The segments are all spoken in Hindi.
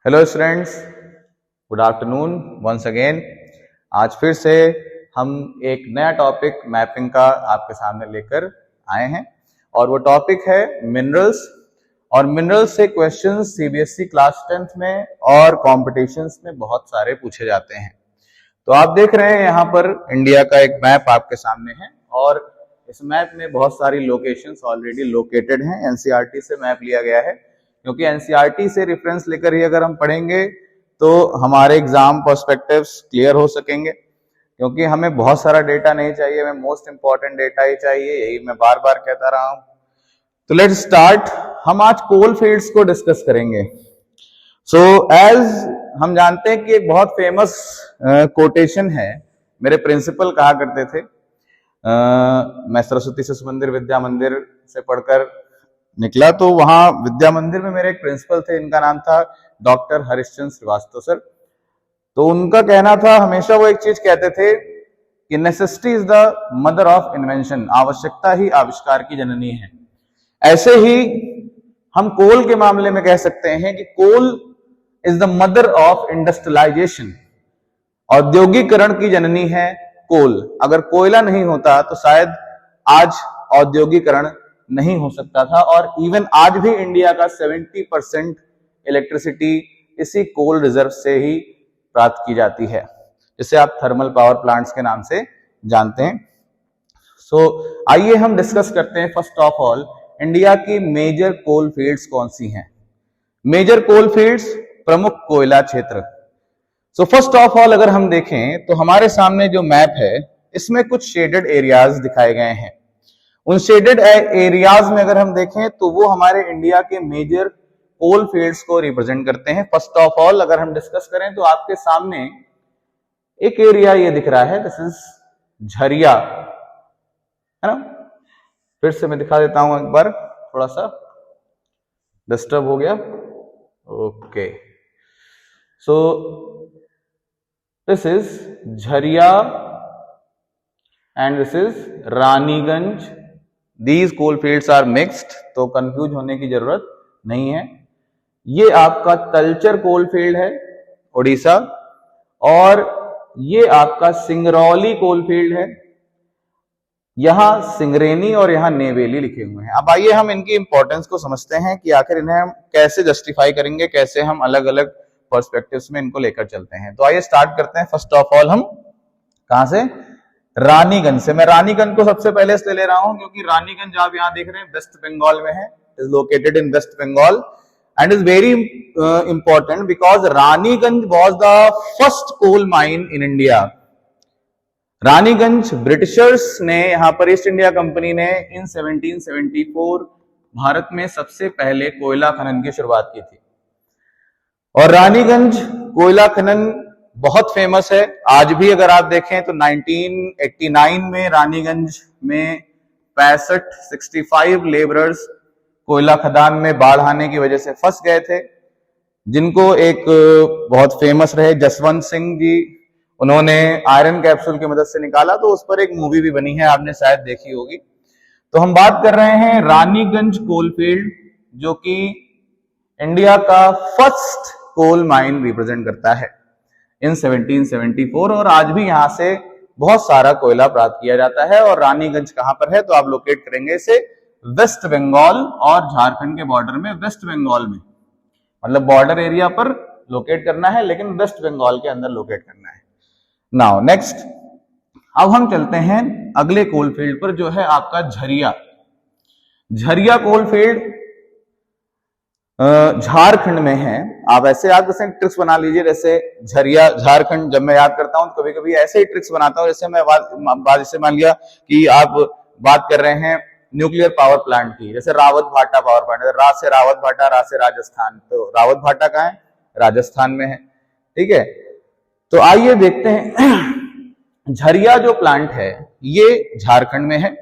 Hello students, good afternoon once again. आज फिर से हम एक नया टॉपिक मैपिंग का आपके सामने लेकर आए हैं और वो टॉपिक है मिनरल्स। और मिनरल्स से क्वेश्चंस सीबीएसई क्लास 10th में और कॉम्पिटिशन्स में बहुत सारे पूछे जाते हैं। तो आप देख रहे हैं यहाँ पर इंडिया का एक मैप आपके सामने है और इस मैप में बहुत सारी लोकेशंस ऑलरेडी लोकेटेड हैं। एनसीईआरटी से मैप लिया गया है क्योंकि एनसीईआरटी से रेफरेंस लेकर ही अगर हम पढ़ेंगे तो हमारे एग्जाम पर्सपेक्टिव्स क्लियर हो सकेंगे, क्योंकि हमें बहुत सारा डेटा नहीं चाहिए, हमें मोस्ट इंपॉर्टेंट डेटा ही चाहिए। यही मैं बार बार कहता रहा हूं। तो लेट्स स्टार्ट। हम आज कोल फील्ड्स को डिस्कस करेंगे। एज हम जानते हैं कि एक बहुत फेमस कोटेशन है, मेरे प्रिंसिपल कहा करते थे। मैं सरस्वती शिशु मंदिर विद्या मंदिर से पढ़कर निकला, तो वहां विद्या मंदिर में मेरे एक प्रिंसिपल थे, इनका नाम था डॉक्टर हरिश्चंद्र श्रीवास्तव सर। तो उनका कहना था, हमेशा वो एक चीज कहते थे कि necessity is the mother of invention, आवश्यकता ही आविष्कार की जननी है। ऐसे ही हम कोल के मामले में कह सकते हैं कि coal is the mother of industrialisation, औद्योगिकरण की जननी है कोल। अगर कोयला नहीं होता तो शायद आज औद्योगिकरण नहीं हो सकता था। और इवन आज भी इंडिया का 70% इलेक्ट्रिसिटी इसी कोल रिजर्व से ही प्राप्त की जाती है, जिसे आप थर्मल पावर प्लांट्स के नाम से जानते हैं। आइए हम डिस्कस करते हैं फर्स्ट ऑफ ऑल इंडिया की मेजर कोल फील्ड्स कौन सी हैं। मेजर कोल फील्ड्स, प्रमुख कोयला क्षेत्र। फर्स्ट ऑफ ऑल अगर हम देखें तो हमारे सामने जो मैप है इसमें कुछ शेडेड एरियाज दिखाए गए हैं। उन शेडेड एरियाज में अगर हम देखें तो वो हमारे इंडिया के मेजर कोल फील्ड्स को रिप्रेजेंट करते हैं। फर्स्ट ऑफ ऑल अगर हम डिस्कस करें तो आपके सामने एक एरिया ये दिख रहा है, दिस इज झरिया, है ना। फिर से मैं दिखा देता हूं एक बार, थोड़ा सा डिस्टर्ब हो गया। Okay, so this is Jharia and this is Raniganj. These coal fields are mixed, तो कंफ्यूज होने की जरूरत नहीं है। ये आपका तलचर कोल फील्ड है उड़ीसा, और ये आपका सिंगरौली कोल फील्ड है। यहां सिंगरेनी और यहां नेवेली लिखे हुए हैं। अब आइए हम इनकी इंपॉर्टेंस को समझते हैं कि आखिर इन्हें हम कैसे जस्टिफाई करेंगे, कैसे हम अलग अलग पर्सपेक्टिव्स में इनको लेकर चलते हैं। तो आइए स्टार्ट करते हैं। फर्स्ट ऑफ ऑल हम कहां से? रानीगंज से। मैं रानीगंज को सबसे पहले इसलिए ले रहा हूं क्योंकि रानीगंज आप यहां देख रहे हैं वेस्ट बंगाल में है, is located in West Bengal and is very important because Raniganj was the first coal mine in India. Raniganj Britishers ने, यहां पर ईस्ट इंडिया कंपनी ने इन 1774 भारत में सबसे पहले कोयला खनन की शुरुआत की थी। और रानीगंज कोयला खनन बहुत फेमस है। आज भी अगर आप देखें तो 1989 में रानीगंज में 65 लेबरर्स कोयला खदान में बाढ़ आने की वजह से फंस गए थे, जिनको एक बहुत फेमस रहे जसवंत सिंह जी, उन्होंने आयरन कैप्सूल की मदद से निकाला। तो उस पर एक मूवी भी बनी है, आपने शायद देखी होगी। तो हम बात कर रहे हैं रानीगंज कोल फील्ड, जो कि इंडिया का फर्स्ट कोल माइन रिप्रेजेंट करता है इन 1774। और आज भी यहां से बहुत सारा कोयला प्राप्त किया जाता है। और रानीगंज कहां पर है? तो आप लोकेट करेंगे इसे वेस्ट बंगाल और झारखंड के बॉर्डर में, वेस्ट बंगाल में, मतलब बॉर्डर एरिया पर लोकेट करना है, लेकिन वेस्ट बंगाल के अंदर लोकेट करना है। नाउ नेक्स्ट, अब हम चलते हैं अगले कोल फील्ड पर, जो है आपका झरिया। झरिया कोल फील्ड झारखंड में है। आप ऐसे याद कर सकते हैं, ट्रिक्स बना लीजिए, जैसे झरिया झारखंड। जब मैं याद करता हूं तो कभी कभी ऐसे ही ट्रिक्स बनाता हूं, जैसे मैं जैसे मान लिया कि आप बात कर रहे हैं न्यूक्लियर पावर प्लांट की, जैसे रावत भाटा पावर प्लांट, रा से रावत भाटा, रा से राजस्थान, तो रावत भाटा कहां है? राजस्थान में है, ठीक है। तो आइए देखते हैं झरिया जो प्लांट है ये झारखंड में है,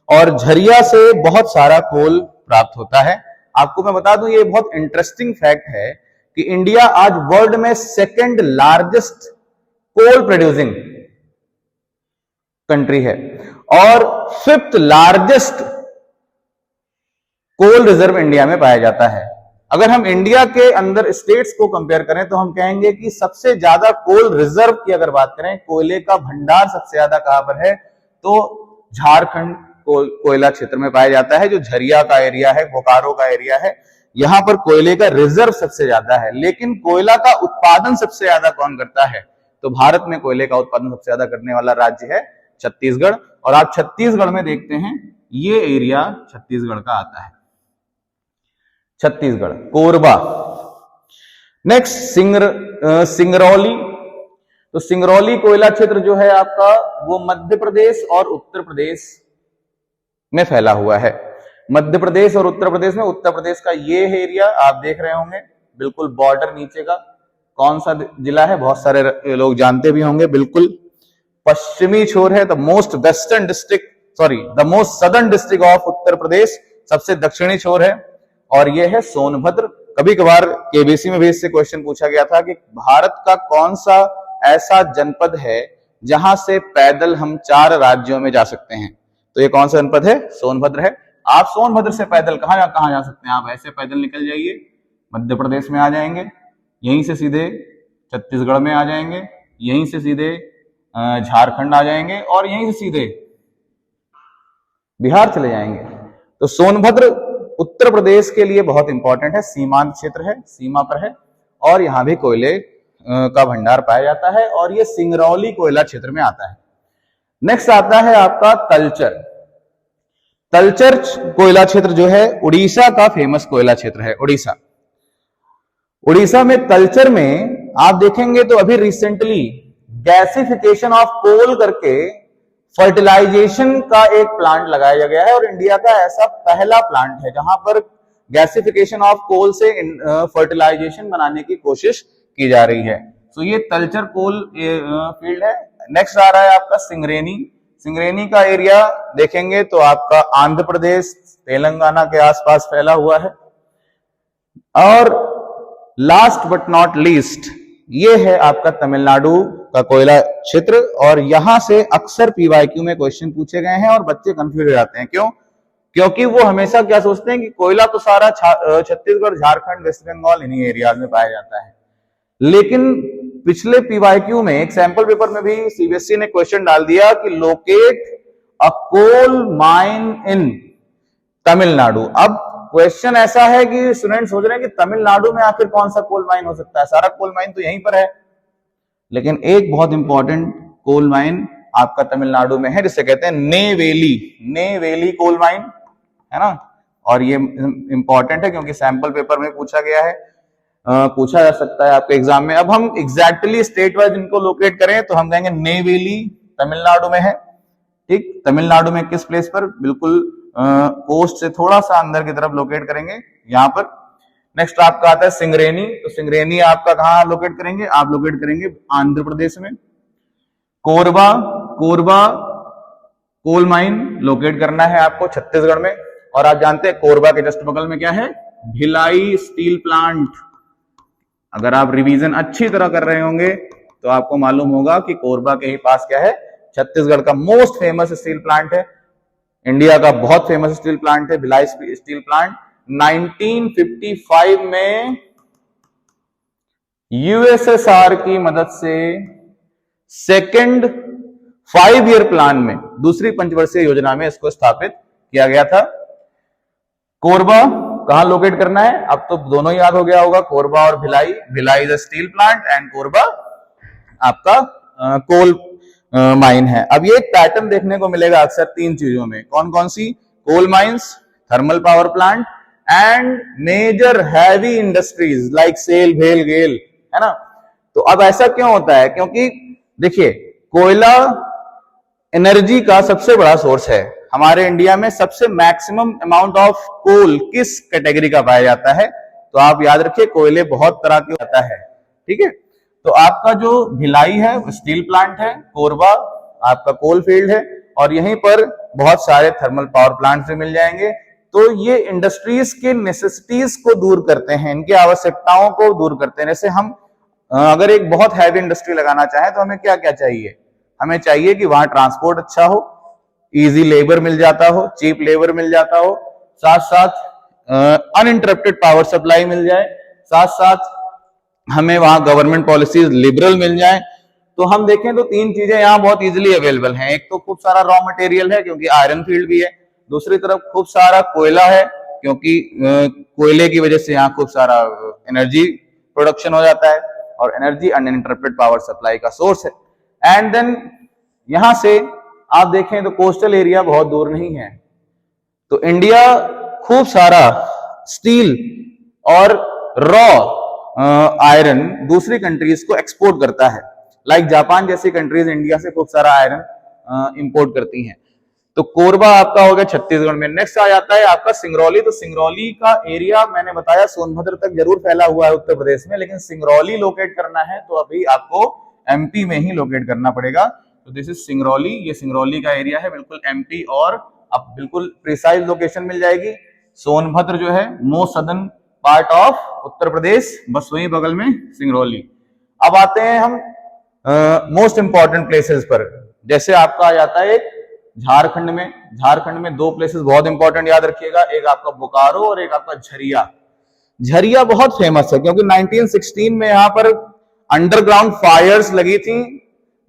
और झरिया से बहुत सारा कोल प्राप्त होता है। आपको मैं बता दूं, ये बहुत इंटरेस्टिंग फैक्ट है कि इंडिया आज वर्ल्ड में second largest coal producing country है और fifth largest coal reserve India में पाया जाता है। अगर हम इंडिया के अंदर स्टेट्स को कंपेयर करें तो हम कहेंगे कि सबसे ज्यादा कोल रिजर्व की अगर बात करें, कोयले का भंडार सबसे ज्यादा कहां पर है, तो झारखंड कोयला क्षेत्र में पाया जाता है। जो झरिया का एरिया है, बोकारो का एरिया है, यहां पर कोयले का रिजर्व सबसे ज्यादा है। लेकिन कोयला का उत्पादन सबसे ज्यादा कौन करता है, तो भारत में कोयले का उत्पादन सबसे ज्यादा करने वाला राज्य है छत्तीसगढ़। और आप छत्तीसगढ़ में देखते हैं, ये एरिया छत्तीसगढ़ का आता है, छत्तीसगढ़, कोरबा। नेक्स्ट सिंगरौली। तो सिंगरौली कोयला क्षेत्र जो है आपका, वो मध्य प्रदेश और उत्तर प्रदेश में फैला हुआ है। मध्य प्रदेश और उत्तर प्रदेश में, उत्तर प्रदेश का ये एरिया आप देख रहे होंगे, बिल्कुल बॉर्डर नीचे का कौन सा जिला है, बहुत सारे लोग जानते भी होंगे, बिल्कुल पश्चिमी छोर है। The most western district, sorry the most southern district of Uttar Pradesh, सबसे दक्षिणी छोर है। और यह है सोनभद्र। कभी कभार केबीसी में भी इससे क्वेश्चन पूछा गया था कि भारत का कौन सा ऐसा जनपद है जहां से पैदल हम 4 राज्यों में जा सकते हैं, तो ये कौन सा जनपद है, सोनभद्र है। आप सोनभद्र से पैदल कहां जा सकते हैं, आप ऐसे पैदल निकल जाइए, मध्य प्रदेश में आ जाएंगे, यहीं से सीधे छत्तीसगढ़ में आ जाएंगे, यहीं से सीधे झारखंड आ जाएंगे, और यहीं से सीधे बिहार चले जाएंगे। तो सोनभद्र उत्तर प्रदेश के लिए बहुत इंपॉर्टेंट है, सीमांत क्षेत्र है, सीमा पर है, और यहां भी कोयले का भंडार पाया जाता है, और ये सिंगरौली कोयला क्षेत्र में आता है। नेक्स्ट आता है आपका तलचर। तलचर कोयला क्षेत्र जो है उड़ीसा का फेमस कोयला क्षेत्र है। उड़ीसा में तलचर में आप देखेंगे तो अभी रिसेंटली गैसिफिकेशन ऑफ कोल करके फर्टिलाइजेशन का एक प्लांट लगाया गया है, और इंडिया का ऐसा पहला प्लांट है जहां पर गैसिफिकेशन ऑफ कोल से फर्टिलाइजेशन बनाने की कोशिश की जा रही है। तो ये तलचर कोल फील्ड है। नेक्स्ट आ रहा है आपका सिंगरेनी। सिंगरेनी का एरिया देखेंगे तो आपका आंध्र प्रदेश, तेलंगाना के आसपास फैला हुआ है। और लास्ट बट नॉट लीस्ट, ये है आपका तमिलनाडु का कोयला क्षेत्र, और यहां से अक्सर पीवाईक्यू में क्वेश्चन पूछे गए हैं और बच्चे कंफ्यूज हो जाते हैं। क्यों? क्योंकि वो हमेशा क्या सोचते हैं कि कोयला तो सारा छत्तीसगढ़, झारखंड, वेस्ट बंगाल इन्हीं एरियाज में पाया जाता है। लेकिन पिछले पीवाईक्यू में एक सैंपल पेपर में भी सीबीएसई ने क्वेश्चन डाल दिया कि locate a coal mine in Tamil Nadu. अब क्वेश्चन ऐसा है कि स्टूडेंट सोच रहे हैं कि तमिलनाडु में आखिर कौन सा कोल माइन हो सकता है, सारा कोल माइन तो यहीं पर है। लेकिन एक बहुत इंपॉर्टेंट कोल माइन आपका तमिलनाडु में है, जिसे कहते हैं नेवेली कोल माइन, है ना। और ये इंपॉर्टेंट है क्योंकि सैंपल पेपर में पूछा गया है, पूछा जा सकता है आपके एग्जाम में। अब हम एग्जैक्टली स्टेट वाइज इनको लोकेट करें तो हम कहेंगे नेवेली तमिलनाडु में है, ठीक। तमिलनाडु में किस प्लेस पर, बिल्कुल कोस्ट से थोड़ा सा अंदर की तरफ लोकेट करेंगे, यहां पर। नेक्स्ट आपका आता है सिंगरेनी। तो सिंगरेनी आपका कहां लोकेट करेंगे, आप लोकेट करेंगे आंध्र प्रदेश में। कोरबा कोल माइन लोकेट करना है आपको छत्तीसगढ़ में। और आप जानते हैं कोरबा के जस्ट बगल में क्या है, भिलाई स्टील प्लांट। अगर आप रिवीजन अच्छी तरह कर रहे होंगे तो आपको मालूम होगा कि कोरबा के ही पास क्या है, छत्तीसगढ़ का मोस्ट फेमस स्टील प्लांट है, इंडिया का बहुत फेमस स्टील प्लांट है भिलाई स्टील प्लांट। 1955 में यूएसएसआर की मदद से सेकेंड 5 ईयर प्लान में, दूसरी पंचवर्षीय योजना में इसको स्थापित किया गया था। कोरबा कहां लोकेट करना है, अब तो दोनों ही याद हो गया होगा, कोरबा और Bhilai. Bhilai is a steel plant and Korba आपका कोल माइन है। अब ये एक पैटर्न देखने को मिलेगा अक्सर 3 चीजों में, कौन कौन सी, coal mines, thermal power plant and major heavy industries like SAIL, भेल, गेल, है ना। तो अब ऐसा क्यों होता है, क्योंकि देखिए कोयला एनर्जी का सबसे बड़ा सोर्स है। हमारे इंडिया में सबसे मैक्सिमम अमाउंट ऑफ कोल किस कैटेगरी का पाया जाता है, तो आप याद रखिए कोयले बहुत तरह के होता है, ठीक है। तो आपका जो भिलाई है वो स्टील प्लांट है, कोरबा आपका कोल फील्ड है, और यहीं पर बहुत सारे थर्मल पावर प्लांट भी मिल जाएंगे। तो ये इंडस्ट्रीज के नेसेसिटीज को दूर करते हैं, इनकी आवश्यकताओं को दूर करते हैं। जैसे हम अगर एक बहुत हैवी इंडस्ट्री लगाना चाहें तो हमें क्या क्या चाहिए, हमें चाहिए कि वहां ट्रांसपोर्ट अच्छा हो, इजी लेबर मिल जाता हो, चीप लेबर मिल जाता हो, साथ साथ अनइंटरप्टेड पावर सप्लाई मिल जाए, साथ साथ हमें वहां गवर्नमेंट पॉलिसीज लिबरल मिल जाए। तो हम देखें तो तीन चीजें यहाँ बहुत इजीली अवेलेबल हैं। एक तो खूब सारा रॉ मटेरियल है क्योंकि आयरन फील्ड भी है, दूसरी तरफ खूब सारा कोयला है क्योंकि कोयले की वजह से यहाँ खूब सारा एनर्जी प्रोडक्शन हो जाता है, और एनर्जी अनइंटरप्टेड पावर सप्लाई का सोर्स है। एंड देन यहां से आप देखें तो कोस्टल एरिया बहुत दूर नहीं है, तो इंडिया खूब सारा स्टील और रॉ आयरन दूसरी कंट्रीज को एक्सपोर्ट करता है। लाइक जापान जैसी कंट्रीज इंडिया से खूब सारा आयरन इंपोर्ट करती हैं। तो कोरबा आपका हो गया छत्तीसगढ़ में। नेक्स्ट आ जाता है आपका सिंगरौली। तो सिंगरौली का एरिया मैंने बताया सोनभद्र तक जरूर फैला हुआ है उत्तर प्रदेश में, लेकिन सिंगरौली लोकेट करना है तो अभी आपको एमपी में ही लोकेट करना पड़ेगा। तो दिस इज सिंगरौली, ये सिंगरौली का एरिया है बिल्कुल एमपी, और अब बिल्कुल प्रिसाइज लोकेशन मिल जाएगी। सोनभद्र जो है most southern part of Uttar प्रदेश, बस वही बगल में सिंगरौली। अब आते हैं हम मोस्ट इंपॉर्टेंट प्लेसेस पर। जैसे आपका आ जाता है झारखंड में दो प्लेसेस बहुत इंपॉर्टेंट याद रखिएगा, एक आपका बोकारो और एक आपका झरिया। झरिया बहुत फेमस है क्योंकि 1916 में यहाँ पर अंडरग्राउंड फायर्स लगी थी,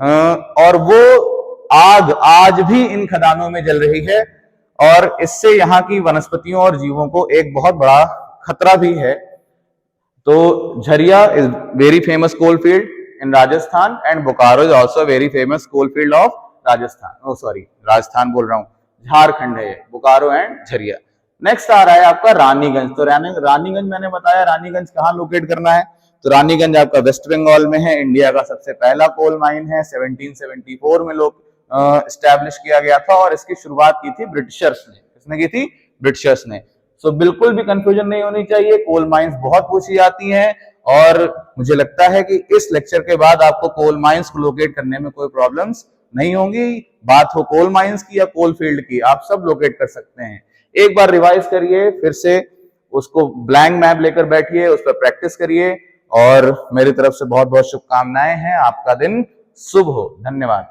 और वो आग आज भी इन खदानों में जल रही है, और इससे यहाँ की वनस्पतियों और जीवों को एक बहुत बड़ा खतरा भी है। तो Jharia is very famous coal field in Rajasthan, and Bokaro is also very famous coal field of Rajasthan. Sorry, Rajasthan बोल रहा हूं, झारखंड है बोकारो एंड झरिया। नेक्स्ट आ रहा है आपका रानीगंज। तो रानीगंज मैंने बताया रानीगंज कहाँ लोकेट करना है, तो रानीगंज आपका वेस्ट बंगाल में है। इंडिया का सबसे पहला कोल माइन है, 1774 में लोग एस्टैब्लिश किया गया था, और इसकी शुरुआत की थी ब्रिटिशर्स ने। किसने की थी? ब्रिटिशर्स ने। सो बिल्कुल भी कंफ्यूजन नहीं होनी चाहिए, कोल माइंस बहुत पूछी जाती हैं, और मुझे लगता है कि इस लेक्चर के बाद आपको कोल माइंस को लोकेट करने में कोई प्रॉब्लम्स नहीं होंगी। बात हो कोल माइंस की या कोल फील्ड की, आप सब लोकेट कर सकते हैं। एक बार रिवाइज करिए, फिर से उसको ब्लैंक मैप लेकर बैठिए, उस पर प्रैक्टिस करिए, और मेरी तरफ से बहुत बहुत शुभकामनाएं हैं। आपका दिन शुभ हो। धन्यवाद।